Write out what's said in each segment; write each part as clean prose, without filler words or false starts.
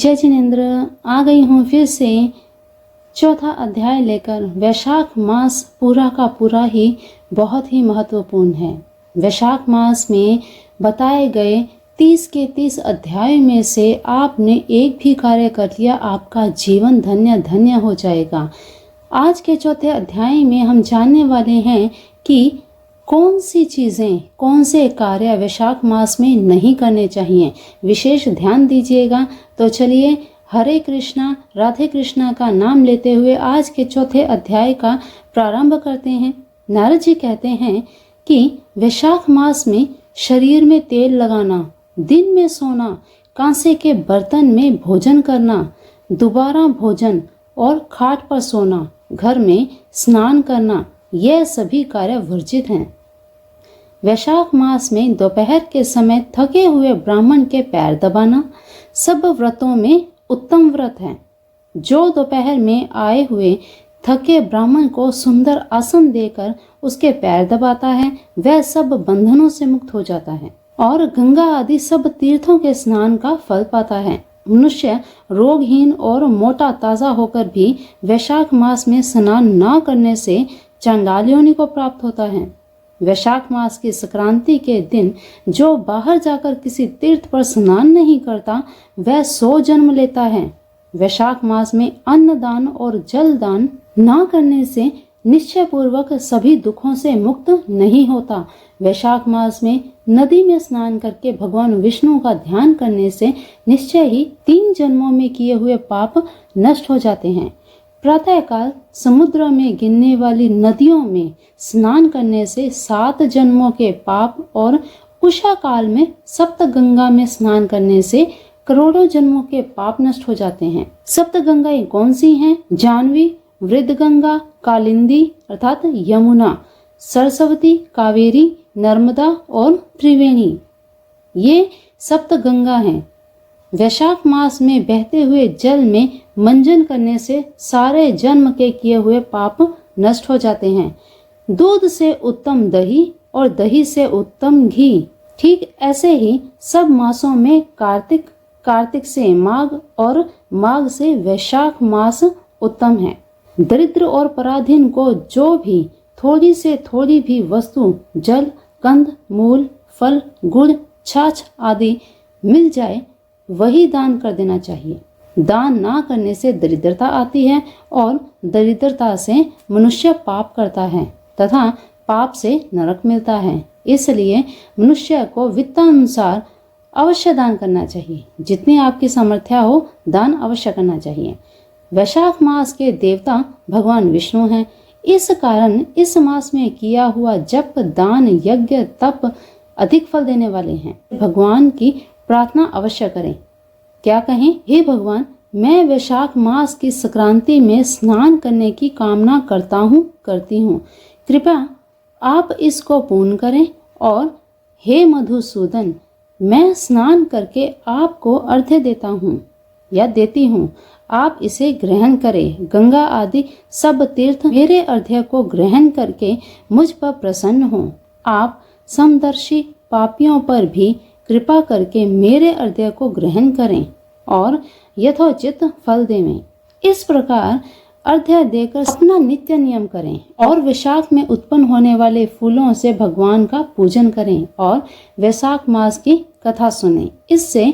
जय जिनेंद्र, आ गई हूँ फिर से चौथा अध्याय लेकर। वैशाख मास पूरा का पूरा ही बहुत ही महत्वपूर्ण है। वैशाख मास में बताए गए 30 के 30 अध्याय में से आपने एक भी कार्य कर लिया, आपका जीवन धन्य धन्य हो जाएगा। आज के चौथे अध्याय में हम जानने वाले हैं कि कौन सी चीज़ें, कौन से कार्य वैशाख मास में नहीं करने चाहिए। विशेष ध्यान दीजिएगा। तो चलिए, हरे कृष्णा राधे कृष्णा का नाम लेते हुए आज के चौथे अध्याय का प्रारंभ करते हैं। नारद जी कहते हैं कि वैशाख मास में शरीर में तेल लगाना, दिन में सोना, कांसे के बर्तन में भोजन करना, दोबारा भोजन और खाट पर सोना, घर में स्नान करना, यह सभी कार्य वर्जित हैं। वैशाख मास में दोपहर के समय थके हुए ब्राह्मण के पैर दबाना सब व्रतों में उत्तम व्रत है। जो दोपहर में आए हुए थके ब्राह्मण को सुंदर आसन देकर उसके पैर दबाता है, वह सब बंधनों से मुक्त हो जाता है और गंगा आदि सब तीर्थों के स्नान का फल पाता है। मनुष्य रोगहीन और मोटा ताजा होकर भी वैशाख मास में स्नान न करने से चंडाल योनि को प्राप्त होता है। वैशाख मास की संक्रांति के दिन जो बाहर जाकर किसी तीर्थ पर स्नान नहीं करता, वह 100 जन्म लेता है। वैशाख मास में अन्न दान और जल दान न करने से निश्चय पूर्वक सभी दुखों से मुक्त नहीं होता। वैशाख मास में नदी में स्नान करके भगवान विष्णु का ध्यान करने से निश्चय ही 3 जन्मों में किए हुए पाप नष्ट हो जाते हैं। प्रातःकाल समुद्र में गिरने वाली नदियों में स्नान करने से 7 जन्मों के पाप और उषा काल में सप्त गंगा में स्नान करने से करोड़ों जन्मों के पाप नष्ट हो जाते हैं। सप्त गंगाएं कौन सी हैं? जानवी, वृद्धगंगा, कालिंदी अर्थात यमुना, सरस्वती, कावेरी, नर्मदा और त्रिवेणी, ये सप्त गंगा हैं। वैशाख मास में बहते हुए जल में मंजन करने से सारे जन्म के किए हुए पाप नष्ट हो जाते हैं। दूध से उत्तम दही और दही से उत्तम घी, ठीक ऐसे ही सब मासों में कार्तिक, कार्तिक से माघ और माघ से वैशाख मास उत्तम है। दरिद्र और पराधीन को जो भी थोड़ी से थोड़ी भी वस्तु, जल, कंद, मूल, फल, गुड़, छाछ आदि मिल जाए, वही दान कर देना चाहिए। दान ना करने से दरिद्रता आती है और दरिद्रता से मनुष्य पाप करता है तथा पाप से नरक मिलता है। इसलिए मनुष्य को वित्तानुसार अवश्य दान करना चाहिए। जितनी आपकी सामर्थ्य हो, दान अवश्य करना चाहिए। वैशाख मास के देवता भगवान विष्णु हैं। इस कारण इस मास में किया हुआ जप, दान, यज्ञ, तप अधिक फल देने वाले हैं। भगवान की प्रार्थना अवश्य करें। क्या कहें? हे भगवान, मैं वैशाख मास की संक्रांति में स्नान करने की कामना करती हूँ। कृपया आप इसको पूर्ण करें। और हे मधुसूदन, मैं स्नान करके आपको अर्घ्य देता हूँ या देती हूँ, आप इसे ग्रहण करें। गंगा आदि सब तीर्थ मेरे अर्घ्य को ग्रहण करके मुझ पर प्रसन्न हो। आप समदर्शी पापियों पर भी कृपा करके मेरे अर्घ्य को ग्रहण करें और यथोचित फल देवें। इस प्रकार अर्घ्य देकर अपना नित्य नियम करें और वैशाख में उत्पन्न होने वाले फूलों से भगवान का पूजन करें और वैशाख मास की कथा सुनें। इससे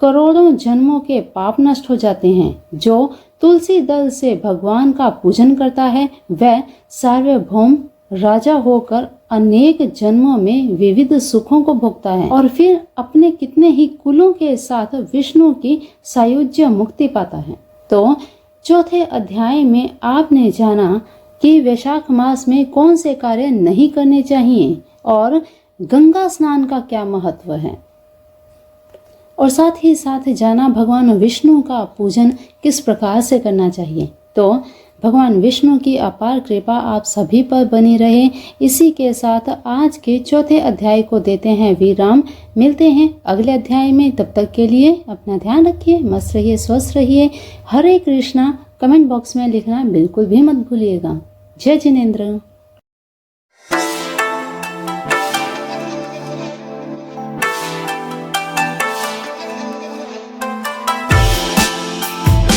करोड़ों जन्मों के पाप नष्ट हो जाते हैं। जो तुलसी दल से भगवान का पूजन करता है, वह सार्वभौम राजा होकर अनेक जन्मों में विविध सुखों को भोगता है और फिर अपने कितने ही कुलों के साथ विष्णु की सायुज्य मुक्ति पाता है। तो चौथे अध्याय में आपने जाना कि वैशाख मास में कौन से कार्य नहीं करने चाहिए और गंगा स्नान का क्या महत्व है, और साथ ही साथ जाना भगवान विष्णु का पूजन किस प्रकार से करना चाहिए। तो भगवान विष्णु की अपार कृपा आप सभी पर बनी रहे। इसी के साथ आज के चौथे अध्याय को देते हैं विराम। मिलते हैं अगले अध्याय में। तब तक के लिए अपना ध्यान रखिए, मस्त रहिए, स्वस्थ रहिए। हरे कृष्णा कमेंट बॉक्स में लिखना बिल्कुल भी मत भूलिएगा। जय जिनेंद्र।